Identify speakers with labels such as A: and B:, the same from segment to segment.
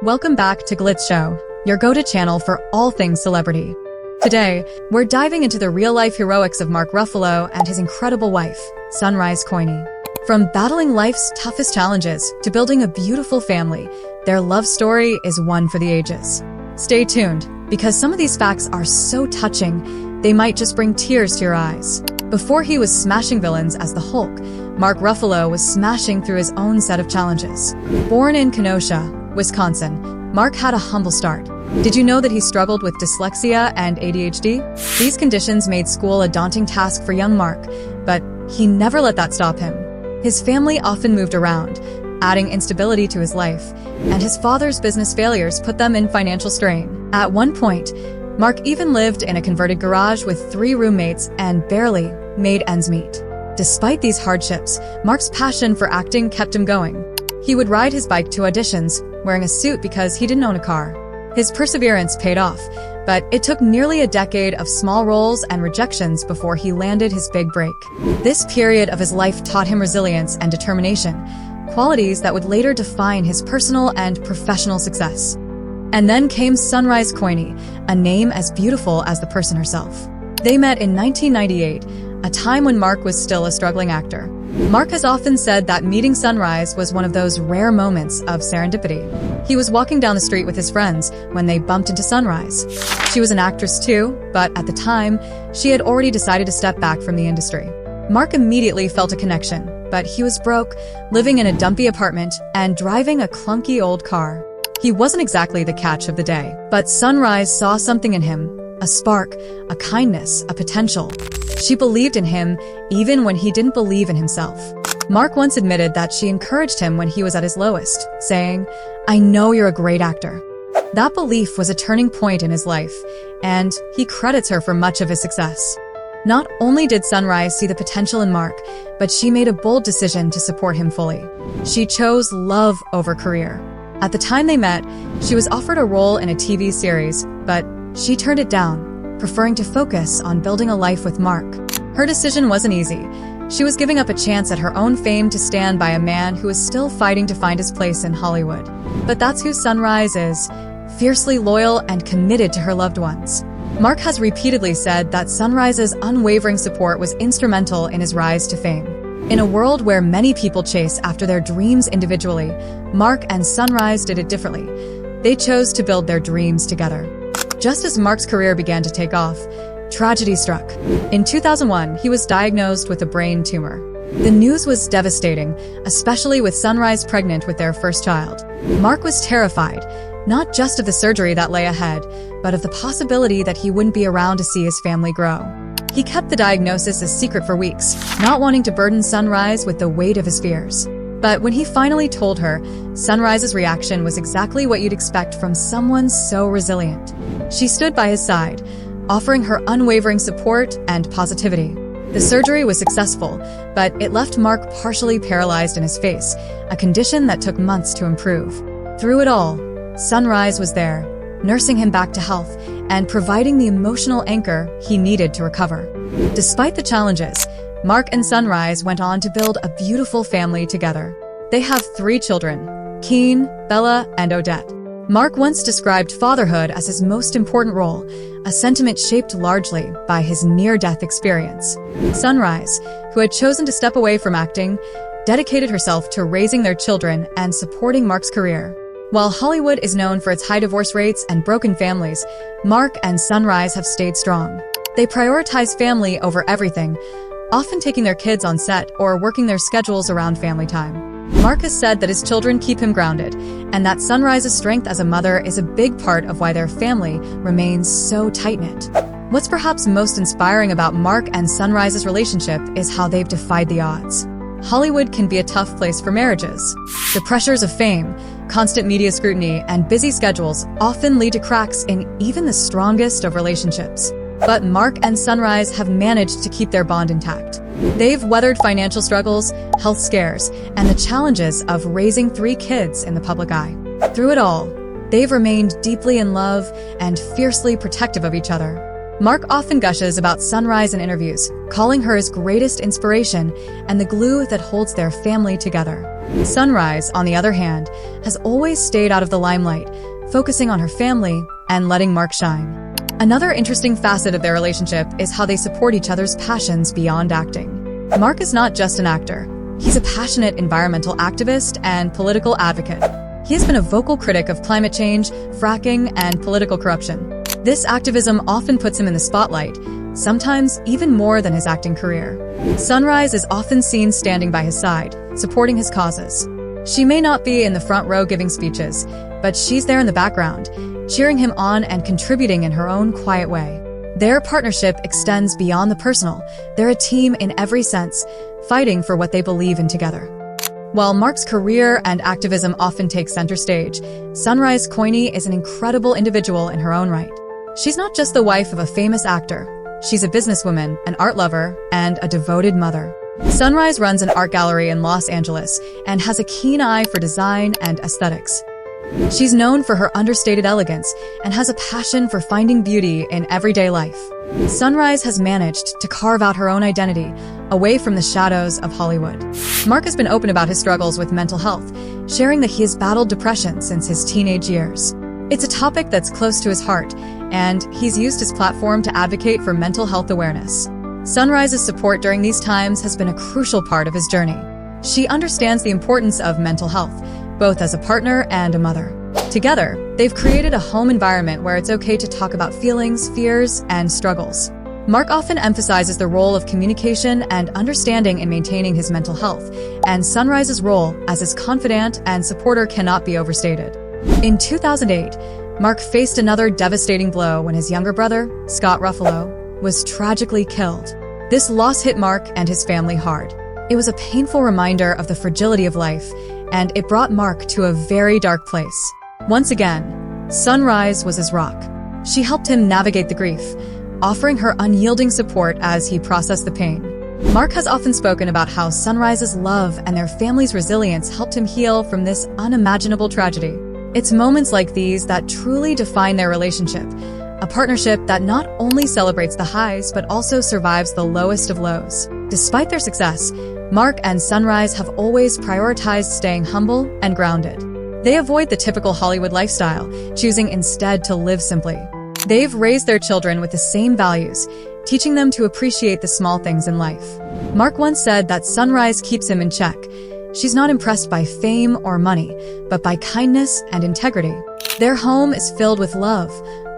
A: Welcome back to Glitz Show, your go-to channel for all things celebrity. Today, we're diving into the real-life heroics of Mark Ruffalo and his incredible wife, Sunrise Coigney. From battling life's toughest challenges to building a beautiful family, their love story is one for the ages. Stay tuned, because some of these facts are so touching, they might just bring tears to your eyes. Before he was smashing villains as the Hulk, Mark Ruffalo was smashing through his own set of challenges. Born in Kenosha, Wisconsin, Mark had a humble start. Did you know that he struggled with dyslexia and ADHD? These conditions made school a daunting task for young Mark, but he never let that stop him. His family often moved around, adding instability to his life, and his father's business failures put them in financial strain. At one point, Mark even lived in a converted garage with 3 roommates and barely made ends meet. Despite these hardships, Mark's passion for acting kept him going. He would ride his bike to auditions, wearing a suit because he didn't own a car. His perseverance paid off, but it took nearly a decade of small roles and rejections before he landed his big break. This period of his life taught him resilience and determination, qualities that would later define his personal and professional success. And then came Sunrise Coigney, a name as beautiful as the person herself. They met in 1998, a time when Mark was still a struggling actor. Mark has often said that meeting Sunrise was one of those rare moments of serendipity. He was walking down the street with his friends when they bumped into Sunrise. She was an actress too, but at the time, she had already decided to step back from the industry. Mark immediately felt a connection, but he was broke, living in a dumpy apartment, and driving a clunky old car. He wasn't exactly the catch of the day, but Sunrise saw something in him, a spark, a kindness, a potential. She believed in him even when he didn't believe in himself. Mark once admitted that she encouraged him when he was at his lowest, saying, "I know you're a great actor." That belief was a turning point in his life, and he credits her for much of his success. Not only did Sunrise see the potential in Mark, but she made a bold decision to support him fully. She chose love over career. At the time they met, she was offered a role in a TV series, but she turned it down, preferring to focus on building a life with Mark. Her decision wasn't easy. She was giving up a chance at her own fame to stand by a man who was still fighting to find his place in Hollywood. But that's who Sunrise is, fiercely loyal and committed to her loved ones. Mark has repeatedly said that Sunrise's unwavering support was instrumental in his rise to fame. In a world where many people chase after their dreams individually, Mark and Sunrise did it differently. They chose to build their dreams together. Just as Mark's career began to take off, tragedy struck. In 2001, he was diagnosed with a brain tumor. The news was devastating, especially with Sunrise pregnant with their first child. Mark was terrified, not just of the surgery that lay ahead, but of the possibility that he wouldn't be around to see his family grow. He kept the diagnosis a secret for weeks, not wanting to burden Sunrise with the weight of his fears. But when he finally told her, Sunrise's reaction was exactly what you'd expect from someone so resilient. She stood by his side, offering her unwavering support and positivity. The surgery was successful, but it left Mark partially paralyzed in his face, a condition that took months to improve. Through it all, Sunrise was there, nursing him back to health and providing the emotional anchor he needed to recover. Despite the challenges, Mark and Sunrise went on to build a beautiful family together. They have 3 children, Keen, Bella, and Odette. Mark once described fatherhood as his most important role, a sentiment shaped largely by his near-death experience. Sunrise, who had chosen to step away from acting, dedicated herself to raising their children and supporting Mark's career. While Hollywood is known for its high divorce rates and broken families, Mark and Sunrise have stayed strong. They prioritize family over everything, often taking their kids on set or working their schedules around family time. Mark has said that his children keep him grounded, and that Sunrise's strength as a mother is a big part of why their family remains so tight-knit. What's perhaps most inspiring about Mark and Sunrise's relationship is how they've defied the odds. Hollywood can be a tough place for marriages. The pressures of fame, constant media scrutiny, and busy schedules often lead to cracks in even the strongest of relationships. But Mark and Sunrise have managed to keep their bond intact. They've weathered financial struggles, health scares, and the challenges of raising 3 kids in the public eye. Through it all, they've remained deeply in love and fiercely protective of each other. Mark often gushes about Sunrise in interviews, calling her his greatest inspiration and the glue that holds their family together. Sunrise, on the other hand, has always stayed out of the limelight, focusing on her family and letting Mark shine. Another interesting facet of their relationship is how they support each other's passions beyond acting. Mark is not just an actor. He's a passionate environmental activist and political advocate. He has been a vocal critic of climate change, fracking, and political corruption. This activism often puts him in the spotlight, sometimes even more than his acting career. Sunrise is often seen standing by his side, supporting his causes. She may not be in the front row giving speeches, but she's there in the background, cheering him on and contributing in her own quiet way. Their partnership extends beyond the personal. They're a team in every sense, fighting for what they believe in together. While Mark's career and activism often take center stage, Sunrise Coigney is an incredible individual in her own right. She's not just the wife of a famous actor. She's a businesswoman, an art lover, and a devoted mother. Sunrise runs an art gallery in Los Angeles and has a keen eye for design and aesthetics. She's known for her understated elegance and has a passion for finding beauty in everyday life. Sunrise has managed to carve out her own identity away from the shadows of Hollywood. Mark has been open about his struggles with mental health, sharing that he has battled depression since his teenage years. It's a topic that's close to his heart, and he's used his platform to advocate for mental health awareness. Sunrise's support during these times has been a crucial part of his journey. She understands the importance of mental health, both as a partner and a mother. Together, they've created a home environment where it's okay to talk about feelings, fears, and struggles. Mark often emphasizes the role of communication and understanding in maintaining his mental health, and Sunrise's role as his confidant and supporter cannot be overstated. In 2008, Mark faced another devastating blow when his younger brother, Scott Ruffalo, was tragically killed. This loss hit Mark and his family hard. It was a painful reminder of the fragility of life, and it brought Mark to a very dark place. Once again, Sunrise was his rock. She helped him navigate the grief, offering her unyielding support as he processed the pain. Mark has often spoken about how Sunrise's love and their family's resilience helped him heal from this unimaginable tragedy. It's moments like these that truly define their relationship, a partnership that not only celebrates the highs but also survives the lowest of lows. Despite their success, Mark and Sunrise have always prioritized staying humble and grounded. They avoid the typical Hollywood lifestyle, choosing instead to live simply. They've raised their children with the same values, teaching them to appreciate the small things in life. Mark once said that Sunrise keeps him in check. She's not impressed by fame or money, but by kindness and integrity. Their home is filled with love,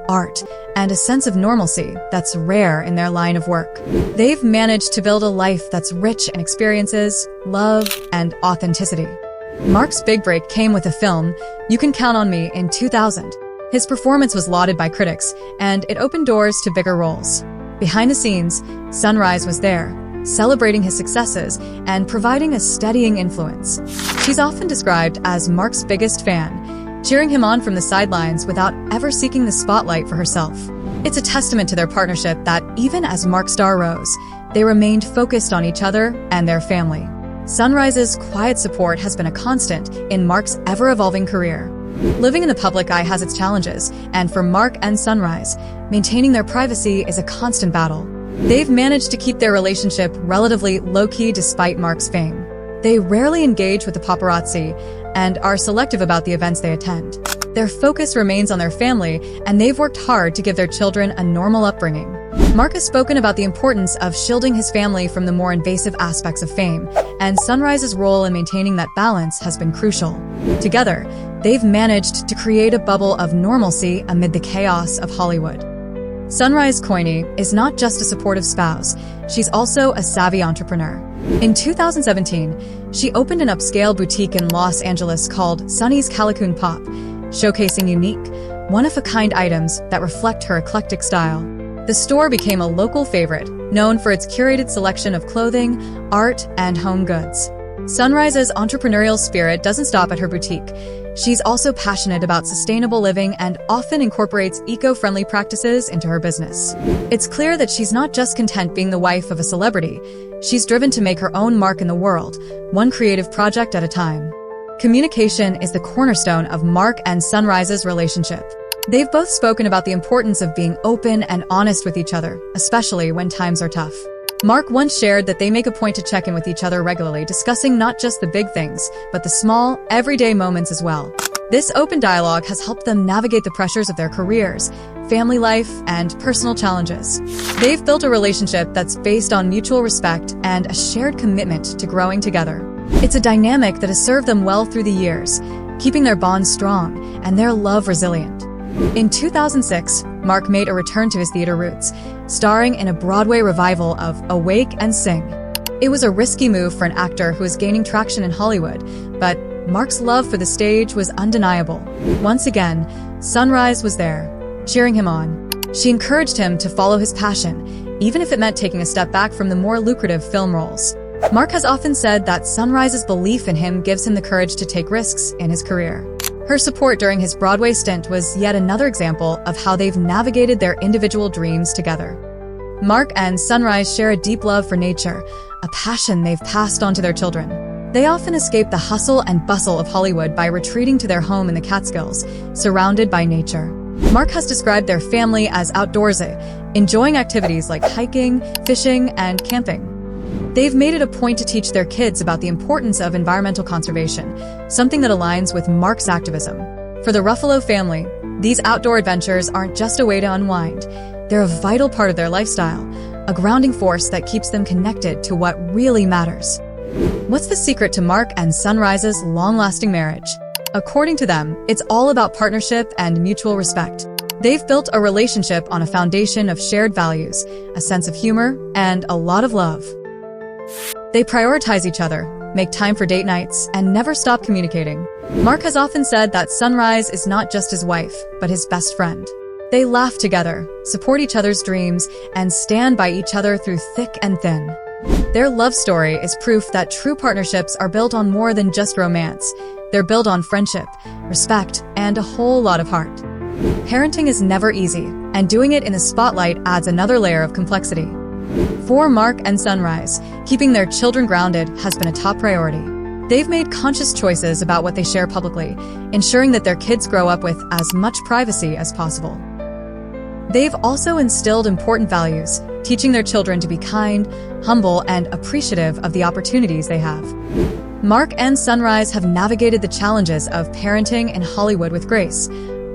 A: art, and a sense of normalcy that's rare in their line of work. They've managed to build a life that's rich in experiences, love, and authenticity. Mark's big break came with a film, You Can Count on Me, in 2000. His performance was lauded by critics, and it opened doors to bigger roles. Behind the scenes, Sunrise was there, celebrating his successes and providing a steadying influence. She's often described as Mark's biggest fan, cheering him on from the sidelines without ever seeking the spotlight for herself. It's a testament to their partnership that even as Mark's star rose, they remained focused on each other and their family. Sunrise's quiet support has been a constant in Mark's ever-evolving career. Living in the public eye has its challenges, and for Mark and Sunrise, maintaining their privacy is a constant battle. They've managed to keep their relationship relatively low-key despite Mark's fame. They rarely engage with the paparazzi and are selective about the events they attend. Their focus remains on their family, and they've worked hard to give their children a normal upbringing. Mark has spoken about the importance of shielding his family from the more invasive aspects of fame, and Sunrise's role in maintaining that balance has been crucial. Together, they've managed to create a bubble of normalcy amid the chaos of Hollywood. Sunrise Coigney is not just a supportive spouse, she's also a savvy entrepreneur. In 2017, she opened an upscale boutique in Los Angeles called Sunny's Calicoon Pop, showcasing unique, one-of-a-kind items that reflect her eclectic style. The store became a local favorite, known for its curated selection of clothing, art, and home goods. Sunrise's entrepreneurial spirit doesn't stop at her boutique. She's also passionate about sustainable living and often incorporates eco-friendly practices into her business. It's clear that she's not just content being the wife of a celebrity. She's driven to make her own mark in the world, one creative project at a time. Communication is the cornerstone of Mark and Sunrise's relationship. They've both spoken about the importance of being open and honest with each other, especially when times are tough. Mark once shared that they make a point to check in with each other regularly, discussing not just the big things, but the small, everyday moments as well. This open dialogue has helped them navigate the pressures of their careers, family life, and personal challenges. They've built a relationship that's based on mutual respect and a shared commitment to growing together. It's a dynamic that has served them well through the years, keeping their bond strong and their love resilient. In 2006, Mark made a return to his theater roots, starring in a Broadway revival of Awake and Sing. It was a risky move for an actor who was gaining traction in Hollywood, but Mark's love for the stage was undeniable. Once again, Sunrise was there, cheering him on. She encouraged him to follow his passion, even if it meant taking a step back from the more lucrative film roles. Mark has often said that Sunrise's belief in him gives him the courage to take risks in his career. Her support during his Broadway stint was yet another example of how they've navigated their individual dreams together. Mark and Sunrise share a deep love for nature, a passion they've passed on to their children. They often escape the hustle and bustle of Hollywood by retreating to their home in the Catskills, surrounded by nature. Mark has described their family as outdoorsy, enjoying activities like hiking, fishing, and camping. They've made it a point to teach their kids about the importance of environmental conservation, something that aligns with Mark's activism. For the Ruffalo family, these outdoor adventures aren't just a way to unwind. They're a vital part of their lifestyle, a grounding force that keeps them connected to what really matters. What's the secret to Mark and Sunrise's long-lasting marriage? According to them, it's all about partnership and mutual respect. They've built a relationship on a foundation of shared values, a sense of humor, and a lot of love. They prioritize each other, make time for date nights, and never stop communicating. Mark has often said that Sunrise is not just his wife, but his best friend. They laugh together, support each other's dreams, and stand by each other through thick and thin. Their love story is proof that true partnerships are built on more than just romance. They're built on friendship, respect, and a whole lot of heart. Parenting is never easy, and doing it in the spotlight adds another layer of complexity. For Mark and Sunrise, keeping their children grounded has been a top priority. They've made conscious choices about what they share publicly, ensuring that their kids grow up with as much privacy as possible. They've also instilled important values, teaching their children to be kind, humble, and appreciative of the opportunities they have. Mark and Sunrise have navigated the challenges of parenting in Hollywood with grace,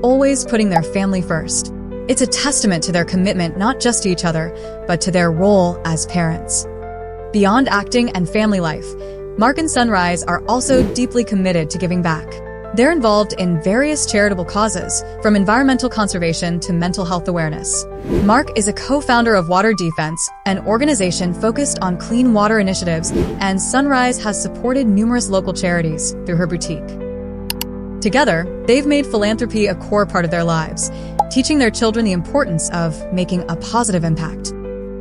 A: always putting their family first. It's a testament to their commitment not just to each other, but to their role as parents. Beyond acting and family life, Mark and Sunrise are also deeply committed to giving back. They're involved in various charitable causes, from environmental conservation to mental health awareness. Mark is a co-founder of Water Defense, an organization focused on clean water initiatives, and Sunrise has supported numerous local charities through her boutique. Together, they've made philanthropy a core part of their lives, teaching their children the importance of making a positive impact.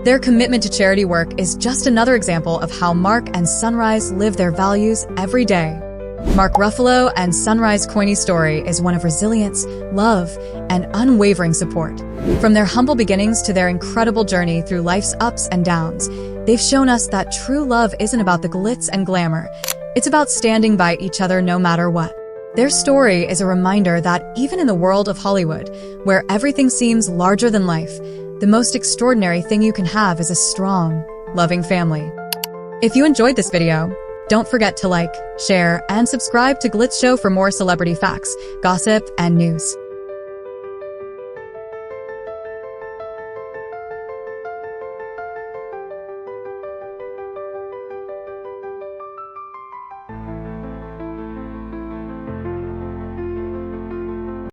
A: Their commitment to charity work is just another example of how Mark and Sunrise live their values every day. Mark Ruffalo and Sunrise Coigney's story is one of resilience, love, and unwavering support. From their humble beginnings to their incredible journey through life's ups and downs, they've shown us that true love isn't about the glitz and glamour. It's about standing by each other no matter what. Their story is a reminder that even in the world of Hollywood, where everything seems larger than life, the most extraordinary thing you can have is a strong, loving family. If you enjoyed this video, don't forget to like, share, and subscribe to Glitz Show for more celebrity facts, gossip, and news.